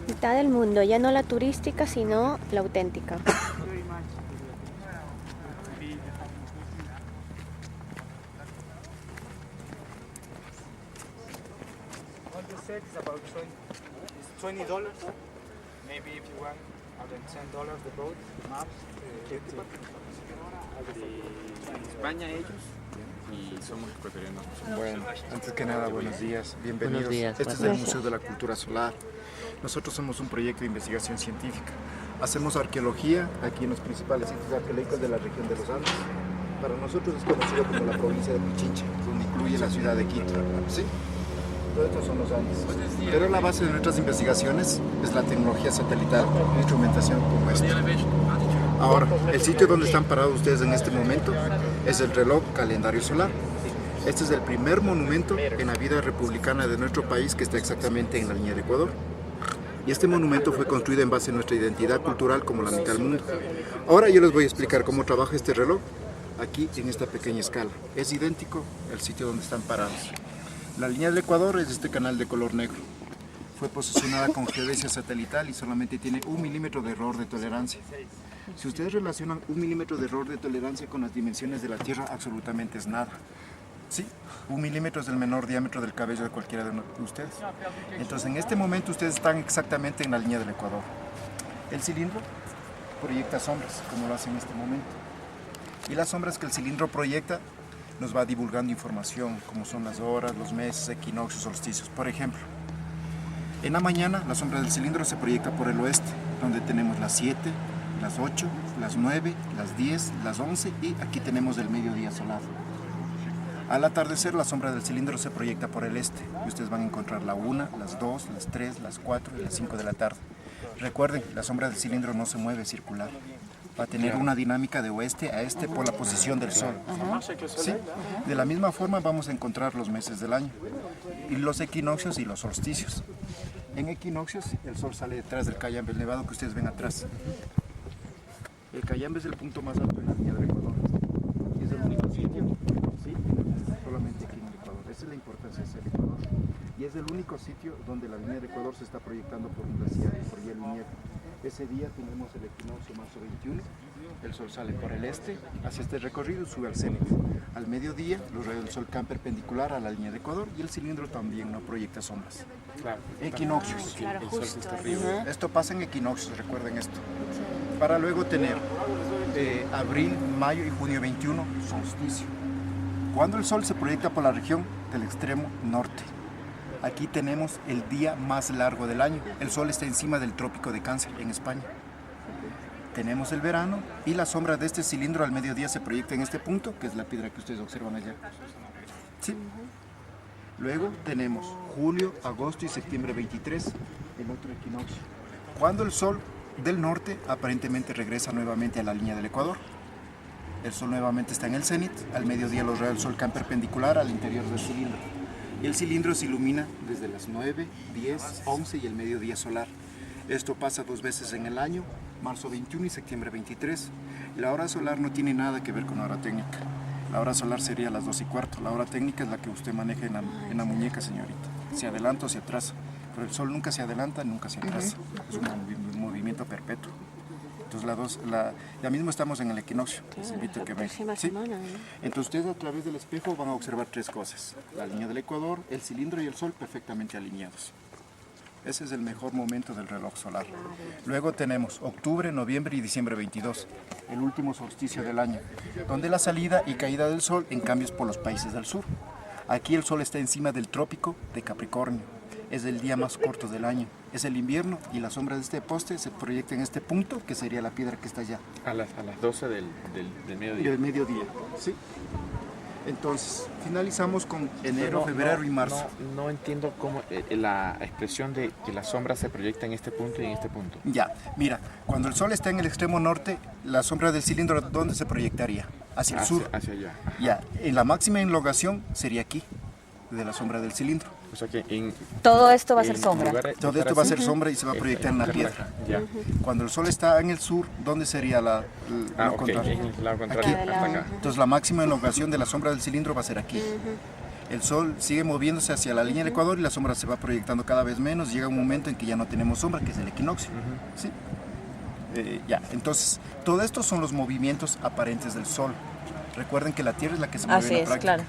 Mitad del mundo, ya no la turística, sino la auténtica. What you said is about $20. Maybe if you want, $10 the boat, maps, De España ellos y somos ecuatorianos. Bueno, antes que nada, buenos días, bienvenidos. Buenos días, Este es buenos el Museo de la Cultura Solar. Nosotros somos un proyecto de investigación científica. Hacemos arqueología aquí en los principales sitios arqueológicos de la región de los Andes. Para nosotros es conocido como la provincia de Pichincha, donde incluye la ciudad de Quito. ¿Sí? Todos estos son los Andes. Pero la base de nuestras investigaciones es la tecnología satelital, instrumentación como esta. Ahora, el sitio donde están parados ustedes en este momento es el reloj calendario solar. Este es el primer monumento en la vida republicana de nuestro país que está exactamente en la línea de Ecuador. Y este monumento fue construido en base a nuestra identidad cultural como la mitad del mundo. Ahora yo les voy a explicar cómo trabaja este reloj aquí en esta pequeña escala. Es idéntico al sitio donde están parados. La línea del Ecuador es este canal de color negro. Fue posicionada con geodesia satelital y solamente tiene 1 milímetro de error de tolerancia. Si ustedes relacionan 1 milímetro de error de tolerancia con las dimensiones de la Tierra, absolutamente es nada. Sí, 1 milímetro es el menor diámetro del cabello de cualquiera de ustedes. Entonces, en este momento ustedes están exactamente en la línea del Ecuador. El cilindro proyecta sombras, como lo hace en este momento. Y las sombras que el cilindro proyecta nos va divulgando información, como son las horas, los meses, equinoccios, solsticios. Por ejemplo, en la mañana la sombra del cilindro se proyecta por el oeste, donde tenemos las 7, las 8, las 9, las 10, las 11 y aquí tenemos el mediodía solar. Al atardecer la sombra del cilindro se proyecta por el este y ustedes van a encontrar la 1, las 2, las 3, las 4 y las 5 de la tarde. Recuerden, la sombra del cilindro no se mueve circular. Va a tener una dinámica de oeste a este por la posición del sol. ¿Sí? De la misma forma vamos a encontrar los meses del año, y los equinoccios y los solsticios. En equinoccios el sol sale detrás del Cayambe, el nevado que ustedes ven atrás. El Cayambe es el punto más alto en la línea del Ecuador. Y es el único sitio, ¿sí? Solamente aquí en el Ecuador. Esa es la importancia del Ecuador. Y es el único sitio donde la línea del Ecuador se está proyectando por un glaciar, por hielo y nieve. Ese día tenemos el equinoccio marzo 21, el sol sale por el este, hacia este recorrido y sube al cenit. Al mediodía, los rayos del sol caen perpendicular a la línea de Ecuador y el cilindro también no proyecta sombras. Claro. Claro, Equinoccios. El sol justo está ahí. arriba. Esto pasa en equinoccios, recuerden esto. Para luego tener abril, mayo y junio 21, solsticio. Cuando el sol se proyecta por la región del extremo norte. Aquí tenemos el día más largo del año. El sol está encima del trópico de Cáncer, en España. Tenemos el verano y la sombra de este cilindro al mediodía se proyecta en este punto, que es la piedra que ustedes observan allá. ¿Sí? Luego tenemos julio, agosto y septiembre 23, el otro equinoccio. Cuando el sol del norte aparentemente regresa nuevamente a la línea del Ecuador. El sol nuevamente está en el cenit, al mediodía los rayos del sol caen perpendicular al interior del cilindro. Y el cilindro se ilumina desde las 9, 10, 11 y el mediodía solar. Esto pasa 2 veces en el año, marzo 21 y septiembre 23. La hora solar no tiene nada que ver con la hora técnica. La hora solar sería las 2:15. La hora técnica es la que usted maneja en la muñeca, señorita. Se adelanta o se atrasa. Pero el sol nunca se adelanta, nunca se atrasa. Es un movimiento perpetuo. Entonces ya mismo estamos en el equinoccio. Les invito a que La vean. próxima ¿Sí? semana, ¿no? Entonces ustedes a través del espejo van a observar 3 cosas. La línea del Ecuador, el cilindro y el sol perfectamente alineados. Ese es el mejor momento del reloj solar. Luego tenemos octubre, noviembre y diciembre 22, el último solsticio del año, donde la salida y caída del sol en cambio es por los países del sur. Aquí el sol está encima del trópico de Capricornio. Es el día más corto del año. Es el invierno y la sombra de este poste se proyecta en este punto, que sería la piedra que está allá. A las 12 del mediodía. Del mediodía, ¿sí? Entonces, finalizamos con enero, febrero y marzo. No entiendo cómo la expresión de que la sombra se proyecta en este punto y en este punto. Ya, mira, cuando el sol está en el extremo norte, la sombra del cilindro, ¿dónde se proyectaría? Hacia el sur. Hacia allá. Ajá. Ya, en la máxima elongación sería aquí, de la sombra del cilindro. O sea que Todo esto va a ser en sombra. lugar de Todo estar esto va a así, ser sombra y se va a proyectar en la piedra. Ya. Cuando el sol está en el sur, ¿dónde sería lo Ok, contrario? en el lado contrario, Aquí. hasta acá. Entonces la máxima elongación de la sombra del cilindro va a ser aquí. El Sol sigue moviéndose hacia la línea del Ecuador y la sombra se va proyectando cada vez menos. Llega un momento en que ya no tenemos sombra, que es el equinoccio. ¿Sí? Ya, entonces, todo esto son los movimientos aparentes del Sol. Recuerden que la Tierra es la que se mueve Así en la es, práctica. claro.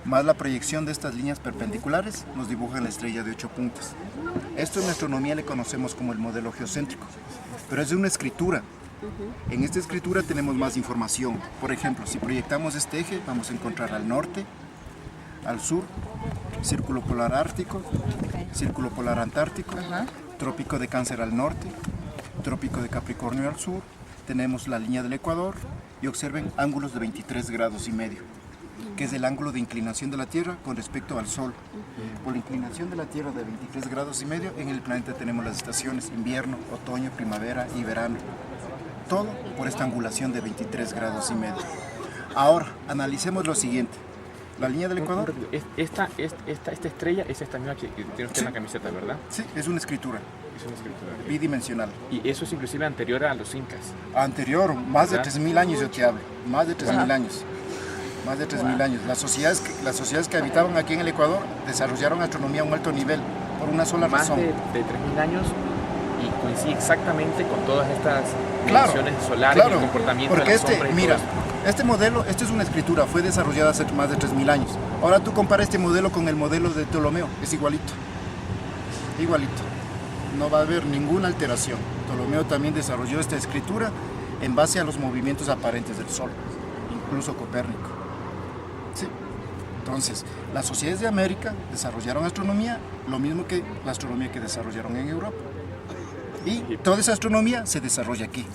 Más la proyección de estas líneas perpendiculares nos dibujan la estrella de 8 puntas. Esto en astronomía le conocemos como el modelo geocéntrico, pero es de una escritura. En esta escritura tenemos más información. Por ejemplo, si proyectamos este eje, vamos a encontrar al norte, al sur, círculo polar ártico, círculo polar antártico, trópico de Cáncer al norte, trópico de Capricornio al sur, tenemos la línea del Ecuador y observen ángulos de 23 grados y medio, que es el ángulo de inclinación de la Tierra con respecto al Sol. Por la inclinación de la Tierra de 23 grados y medio, en el planeta tenemos las estaciones invierno, otoño, primavera y verano. Todo por esta angulación de 23 grados y medio. Ahora, analicemos lo siguiente. La línea del Ecuador... Esta estrella es esta misma que tiene usted en la camiseta, ¿verdad? Sí, es una escritura Es una escritura. bidimensional. Y eso es inclusive anterior a los incas. Anterior, más de ¿Verdad? 3.000 años yo te hablo. Más de 3.000 años. Más de 3.000 años. Las sociedades que habitaban aquí en el Ecuador desarrollaron astronomía a un alto nivel por una sola Más razón. de 3.000 años y coincide exactamente con todas estas Claro, mediciones solares y el claro, comportamiento porque de la sombra y mira, todo esto. este modelo, esta es una escritura, fue desarrollada hace más de 3.000 años. Ahora tú compara este modelo con el modelo de Ptolomeo, es igualito. Igualito. No va a haber ninguna alteración. Ptolomeo también desarrolló esta escritura en base a los movimientos aparentes del Sol, incluso Copérnico. Sí. Entonces, las sociedades de América desarrollaron astronomía, lo mismo que la astronomía que desarrollaron en Europa. Y toda esa astronomía se desarrolla aquí.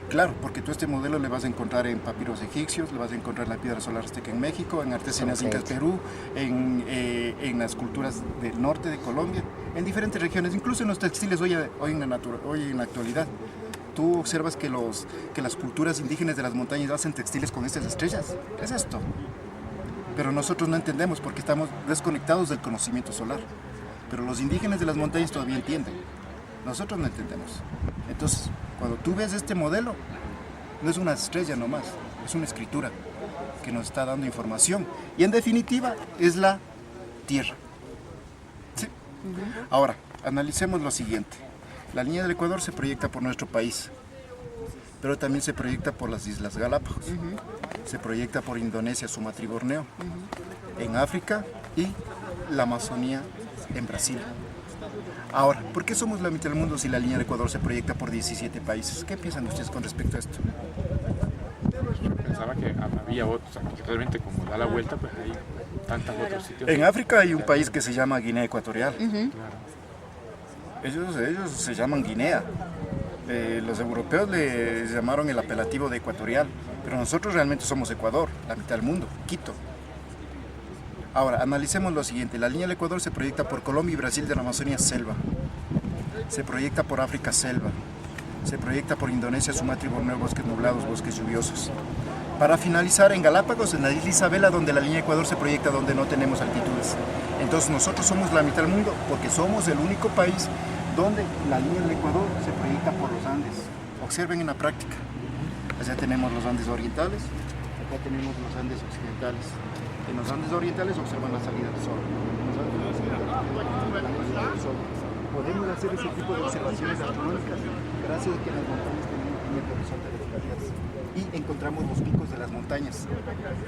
Claro, porque tú este modelo le vas a encontrar en papiros egipcios, le vas a encontrar en la piedra solar azteca en México, en artesanías incas Perú, en las culturas del norte de Colombia, en diferentes regiones, incluso en los textiles hoy en la actualidad. Tú observas que las culturas indígenas de las montañas hacen textiles con estas estrellas. ¿Qué es esto? Pero nosotros no entendemos porque estamos desconectados del conocimiento solar. Pero los indígenas de las montañas todavía entienden. Nosotros no entendemos. Entonces, cuando tú ves este modelo, no es una estrella nomás, es una escritura que nos está dando información. Y en definitiva, es la Tierra. ¿Sí? Ahora, analicemos lo siguiente. La línea del Ecuador se proyecta por nuestro país, pero también se proyecta por las Islas Galápagos. Se proyecta por Indonesia, Sumatra y Borneo. En África y la Amazonía en Brasil. Ahora, ¿por qué somos la mitad del mundo si la línea del Ecuador se proyecta por 17 países? ¿Qué piensan ustedes con respecto a esto? Yo pensaba que había otros, o sea, que realmente como da la vuelta, pues hay tantos otros sitios. En África hay un país que se llama Guinea Ecuatorial. Claro. Ellos se llaman Guinea. Los europeos le llamaron el apelativo de ecuatorial, pero nosotros realmente somos Ecuador, la mitad del mundo, Quito. Ahora, analicemos lo siguiente. La línea del Ecuador se proyecta por Colombia y Brasil de la Amazonía, selva. Se proyecta por África, selva. Se proyecta por Indonesia, Sumatra y Borneo, bosques nublados, bosques lluviosos. Para finalizar, en Galápagos, en la isla Isabela, donde la línea del Ecuador se proyecta donde no tenemos altitudes. Entonces nosotros somos la mitad del mundo porque somos el único país donde la línea del Ecuador se proyecta por los Andes. Observen en la práctica. Allá tenemos los Andes orientales, acá tenemos los Andes occidentales. En los Andes orientales observan la salida del sol. En los Andes occidentales observan la salida del sol. Podemos hacer ese tipo de observaciones astronómicas gracias a que las montañas tienen un tiempo horizonte de localidades. Y encontramos los picos de las montañas,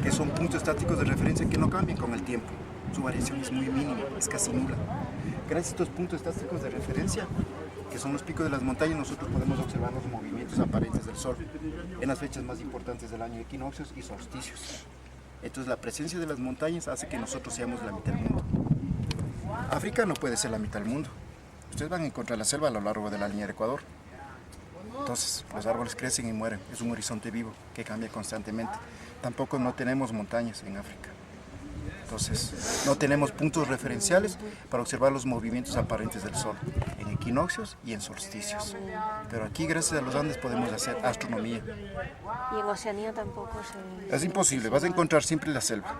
que son puntos estáticos de referencia que no cambian con el tiempo. Su variación es muy mínima, es casi nula. Gracias a estos puntos estáticos de referencia, que son los picos de las montañas, nosotros podemos observar los movimientos aparentes del Sol en las fechas más importantes del año, equinoccios y solsticios. Entonces la presencia de las montañas hace que nosotros seamos la mitad del mundo. África no puede ser la mitad del mundo. Ustedes van a encontrar la selva a lo largo de la línea del Ecuador. Entonces los árboles crecen y mueren. Es un horizonte vivo que cambia constantemente. Tampoco no tenemos montañas en África. Entonces no tenemos puntos referenciales para observar los movimientos aparentes del Sol en equinoccios y en solsticios. Pero aquí gracias a los Andes podemos hacer astronomía. Y en Oceanía tampoco se... Es imposible, vas a encontrar siempre la selva.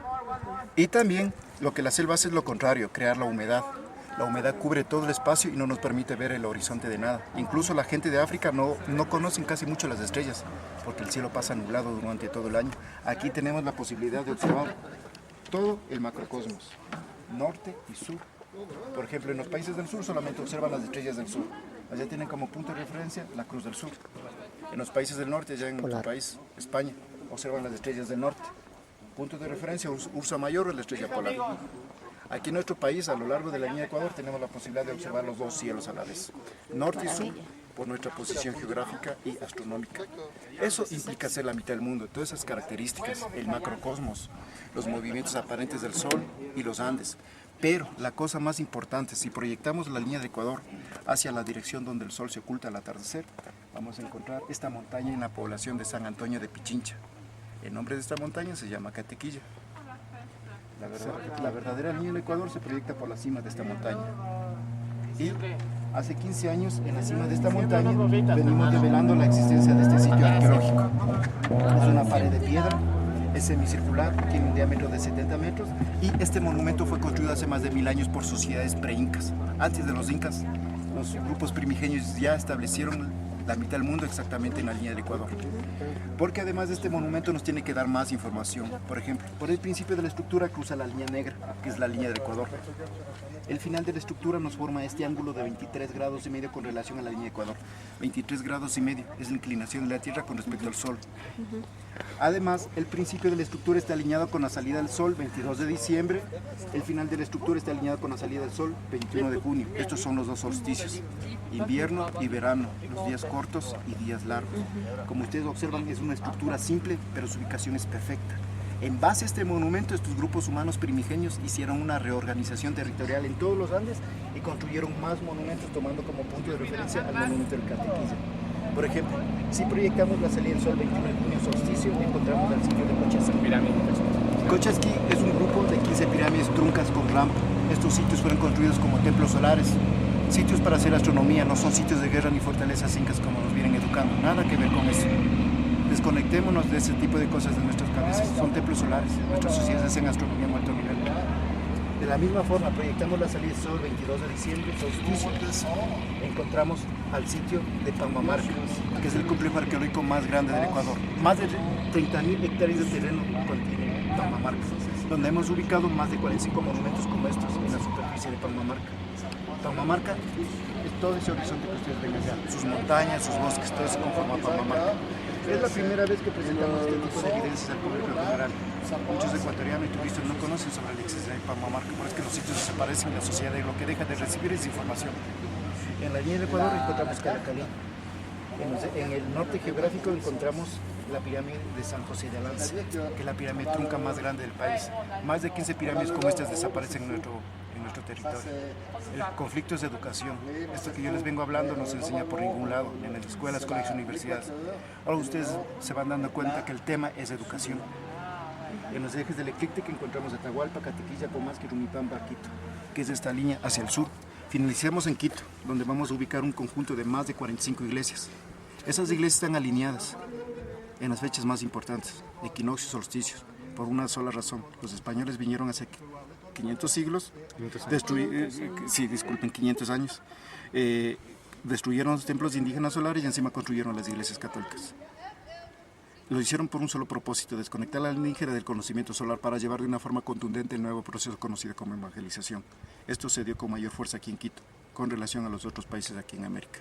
Y también lo que la selva hace es lo contrario, crear la humedad. La humedad cubre todo el espacio y no nos permite ver el horizonte de nada. Incluso la gente de África no conocen casi mucho las estrellas, porque el cielo pasa nublado durante todo el año. Aquí tenemos la posibilidad de observar todo el macrocosmos, norte y sur. Por ejemplo, en los países del sur solamente observan las estrellas del sur. Allá tienen como punto de referencia la Cruz del Sur. En los países del norte, allá en nuestro país, España, observan las estrellas del norte. Punto de referencia, Ursa Mayor o la estrella polar. Aquí en nuestro país, a lo largo de la línea de Ecuador, tenemos la posibilidad de observar los dos cielos a la vez, norte y sur, por nuestra posición geográfica y astronómica. Eso implica ser la mitad del mundo, todas esas características, el macrocosmos, los movimientos aparentes del Sol y los Andes. Pero la cosa más importante, si proyectamos la línea de Ecuador hacia la dirección donde el Sol se oculta al atardecer, vamos a encontrar esta montaña en la población de San Antonio de Pichincha. El nombre de esta montaña se llama Catequilla. La verdadera línea del Ecuador se proyecta por la cima de esta montaña. Y hace 15 años, en la cima de esta montaña, venimos develando la existencia de este sitio arqueológico. Es una pared de piedra, es semicircular, tiene un diámetro de 70 metros y este monumento fue construido hace más de 1000 años por sociedades pre-incas. Antes de los incas, los grupos primigenios ya establecieron la mitad del mundo exactamente en la línea del Ecuador. Porque además de este monumento nos tiene que dar más información. Por ejemplo, por el principio de la estructura cruza la línea negra, que es la línea del Ecuador. El final de la estructura nos forma este ángulo de 23 grados y medio con relación a la línea de Ecuador. 23 grados y medio es la inclinación de la Tierra con respecto al Sol. Además, el principio de la estructura está alineado con la salida del Sol, 22 de diciembre. El final de la estructura está alineado con la salida del Sol, 21 de junio. Estos son los dos solsticios, invierno y verano, los días cortos y días largos. Como ustedes observan, es una estructura simple, pero su ubicación es perfecta. En base a este monumento, estos grupos humanos primigenios hicieron una reorganización territorial en todos los Andes y construyeron más monumentos tomando como punto de referencia al monumento del Catequilla. Por ejemplo, si proyectamos la salida del Sol 21 de junio solsticio, encontramos al sitio de Cochasquí. Cochasquí es un grupo de 15 pirámides truncas con rampa. Estos sitios fueron construidos como templos solares, sitios para hacer astronomía, no son sitios de guerra ni fortalezas incas como nos vienen educando, nada que ver con eso. Desconectémonos de ese tipo de cosas de nuestras cabezas, son templos solares, nuestras sociedades hacen astronomía a alto nivel. De la misma forma, proyectamos la salida del Sol 22 de diciembre, solsticio, encontramos al sitio de Pambamarca, que es el complejo arqueológico más grande del Ecuador. Más de 30.000 hectáreas de terreno contiene Pambamarca, donde hemos ubicado más de 45 monumentos como estos en la superficie de Pambamarca. Pambamarca es todo ese horizonte que ustedes ven allá, sus montañas, sus bosques, todo eso conforma Pambamarca. Es la primera vez que presentamos este tipo de evidencias al público en general. Muchos ecuatorianos y turistas no conocen sobre la existencia de Pambamarca, por eso que los sitios desaparecen y la sociedad lo que deja de recibir es información. En la línea del Ecuador encontramos Calacalí. En el norte geográfico encontramos la pirámide de San José de Alanza, que es la pirámide trunca más grande del país. Más de 15 pirámides como estas desaparecen en nuestro territorio. El conflicto es de educación. Esto que yo les vengo hablando no se enseña por ningún lado, ni en las escuelas, colegios, universidades. Ahora ustedes se van dando cuenta que el tema es educación. En los ejes del eclíptico encontramos Atahualpa, Catequilla, Pomasqui, Rumipamba, Quito, que es esta línea hacia el sur. Finalicemos en Quito, donde vamos a ubicar un conjunto de más de 45 iglesias. Esas iglesias están alineadas en las fechas más importantes, equinoccios y solsticios, por una sola razón. Los españoles vinieron hace 500 siglos, 500 años, destruyeron los templos indígenas solares y encima construyeron las iglesias católicas. Lo hicieron por un solo propósito, desconectar al indígena del conocimiento solar para llevar de una forma contundente el nuevo proceso conocido como evangelización. Esto se dio con mayor fuerza aquí en Quito, con relación a los otros países aquí en América.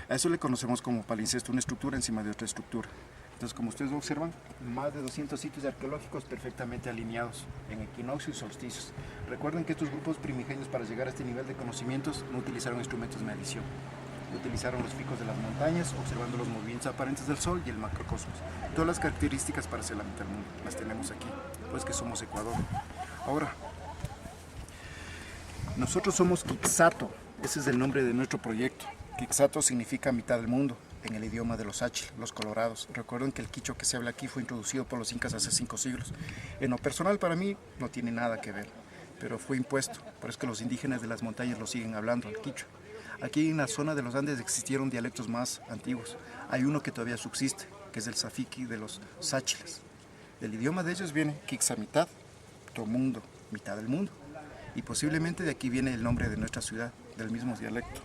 A eso le conocemos como palincesto, una estructura encima de otra estructura. Entonces, como ustedes observan, más de 200 sitios arqueológicos perfectamente alineados en equinoccios y solsticios. Recuerden que estos grupos primigenios, para llegar a este nivel de conocimientos, no utilizaron instrumentos de medición. Utilizaron los picos de las montañas, observando los movimientos aparentes del Sol y el macrocosmos. Todas las características para ser la mitad del mundo las tenemos aquí, pues que somos Ecuador. Ahora, nosotros somos Quixato, ese es el nombre de nuestro proyecto. Quixato significa mitad del mundo en el idioma de los Achil, los colorados. Recuerden que el quichua que se habla aquí fue introducido por los incas hace 5 siglos. En lo personal para mí no tiene nada que ver, pero fue impuesto, por eso que los indígenas de las montañas lo siguen hablando, el quichua. Aquí en la zona de los Andes existieron dialectos más antiguos. Hay uno que todavía subsiste, que es el safiqui de los sáchiles. Del idioma de ellos viene Quixa mitad, Tomundo, mitad del mundo. Y posiblemente de aquí viene el nombre de nuestra ciudad, del mismo dialecto.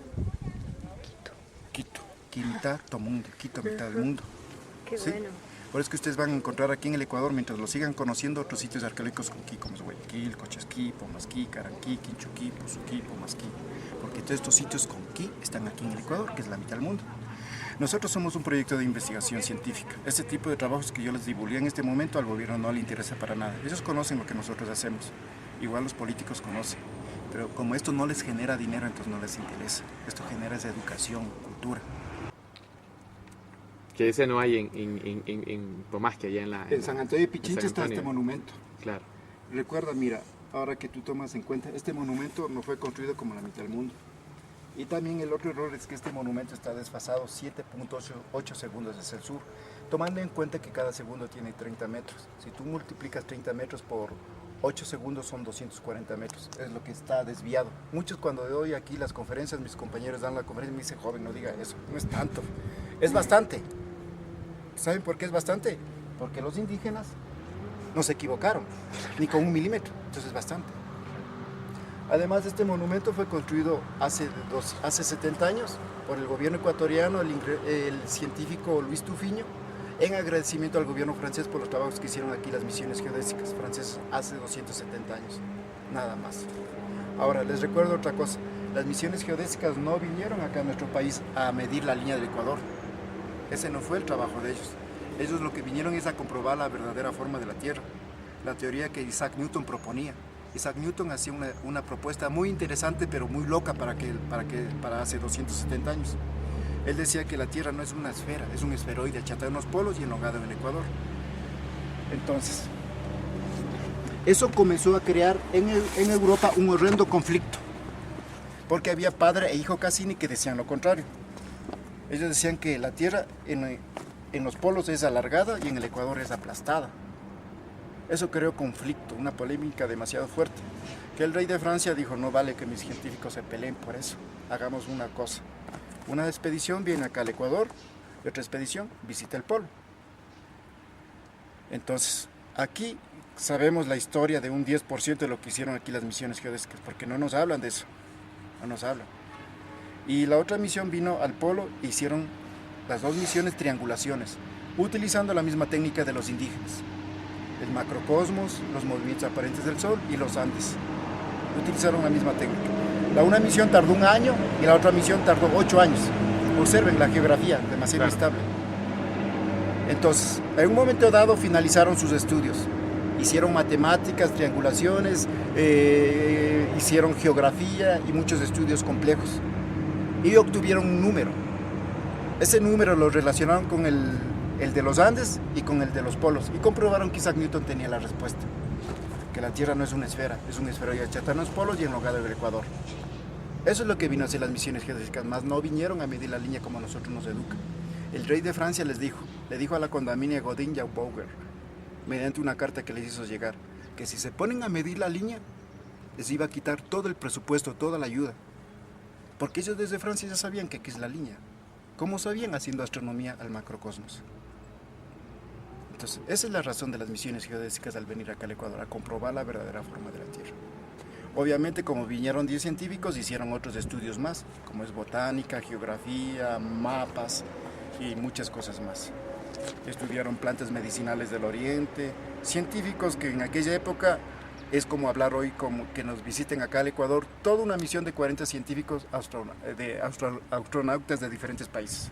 Quito. Quito, mitad, Tomundo, Quito, mitad del mundo. Qué ¿Sí? bueno. Por eso que ustedes van a encontrar aquí en el Ecuador, mientras lo sigan conociendo, otros sitios arqueológicos con Quí, como es Guayaquil, Cochasquí, Pomasquí, Caranquí, Quinchuquí, Puzuquí, Pomasquí. Porque todos estos sitios con Quí están aquí en el Ecuador, que es la mitad del mundo. Nosotros somos un proyecto de investigación científica. Este tipo de trabajos que yo les divulgué en este momento al gobierno no le interesa para nada. Ellos conocen lo que nosotros hacemos. Igual los políticos conocen. Pero como esto no les genera dinero, entonces no les interesa. Esto genera esa educación, cultura. Que ese no hay en Pomasqui, allá en la... En San Antonio de Pichincha San está este Antonio. monumento. Claro. Recuerda, mira, ahora que tú tomas en cuenta, este monumento no fue construido como la mitad del mundo. Y también el otro error es que este monumento está desfasado 7.8 segundos hacia el sur, tomando en cuenta que cada segundo tiene 30 metros. Si tú multiplicas 30 metros por 8 segundos son 240 metros, es lo que está desviado. Muchos cuando doy aquí las conferencias, mis compañeros dan la conferencia y me dicen, joven, no diga eso, no es tanto, es bastante. ¿Saben por qué es bastante? Porque los indígenas no se equivocaron, ni con 1 milímetro, entonces es bastante. Además, este monumento fue construido hace 70 años por el gobierno ecuatoriano, el científico Luis Tufiño, en agradecimiento al gobierno francés por los trabajos que hicieron aquí las misiones geodésicas francesas hace 270 años, nada más. Ahora, les recuerdo otra cosa, las misiones geodésicas no vinieron acá a nuestro país a medir la línea del Ecuador, ese no fue el trabajo de ellos. Ellos lo que vinieron es a comprobar la verdadera forma de la Tierra, la teoría que Isaac Newton proponía. Isaac Newton hacía una propuesta muy interesante, pero muy loca para hace 270 años. Él decía que la Tierra no es una esfera, es un esferoide achatado en los polos y enlongado en el Ecuador. Entonces, eso comenzó a crear en Europa un horrendo conflicto, porque había padre e hijo Cassini que decían lo contrario. Ellos decían que la Tierra en los polos es alargada y en el Ecuador es aplastada. Eso creó conflicto, una polémica demasiado fuerte, que el rey de Francia dijo, no vale que mis científicos se peleen por eso, hagamos una cosa. Una expedición viene acá al Ecuador y otra expedición visita el polo. Entonces, aquí sabemos la historia de un 10% de lo que hicieron aquí las misiones geodésicas, porque no nos hablan de eso, no nos hablan. Y la otra misión vino al polo e hicieron las dos misiones triangulaciones, utilizando la misma técnica de los indígenas. El macrocosmos, los movimientos aparentes del Sol y los Andes. Utilizaron la misma técnica. La una misión tardó 1 año y la otra misión tardó 8 años. Observen la geografía, demasiado inestable. Entonces, en un momento dado finalizaron sus estudios. Hicieron matemáticas, triangulaciones, hicieron geografía y muchos estudios complejos. Y obtuvieron un número. Ese número lo relacionaron con el de los Andes y con el de los polos, y comprobaron que Isaac Newton tenía la respuesta, que la Tierra no es una esfera, es un esferoide achatado en los polos y enlongado en el Ecuador. Eso es lo que vino a hacer las misiones geodésicas, más no vinieron a medir la línea como nosotros nos educan. El rey de Francia le dijo a la condamine Godin Jaubauer, mediante una carta que les hizo llegar, que si se ponen a medir la línea, les iba a quitar todo el presupuesto, toda la ayuda, porque ellos desde Francia ya sabían que aquí es la línea. ¿Cómo sabían? Haciendo astronomía al macrocosmos. Entonces, esa es la razón de las misiones geodésicas al venir acá al Ecuador, a comprobar la verdadera forma de la Tierra. Obviamente, como vinieron 10 científicos, hicieron otros estudios más, como es botánica, geografía, mapas y muchas cosas más. Estudiaron plantas medicinales del Oriente, científicos que en aquella época es como hablar hoy, como que nos visiten acá al Ecuador, toda una misión de 40 científicos astronautas de diferentes países.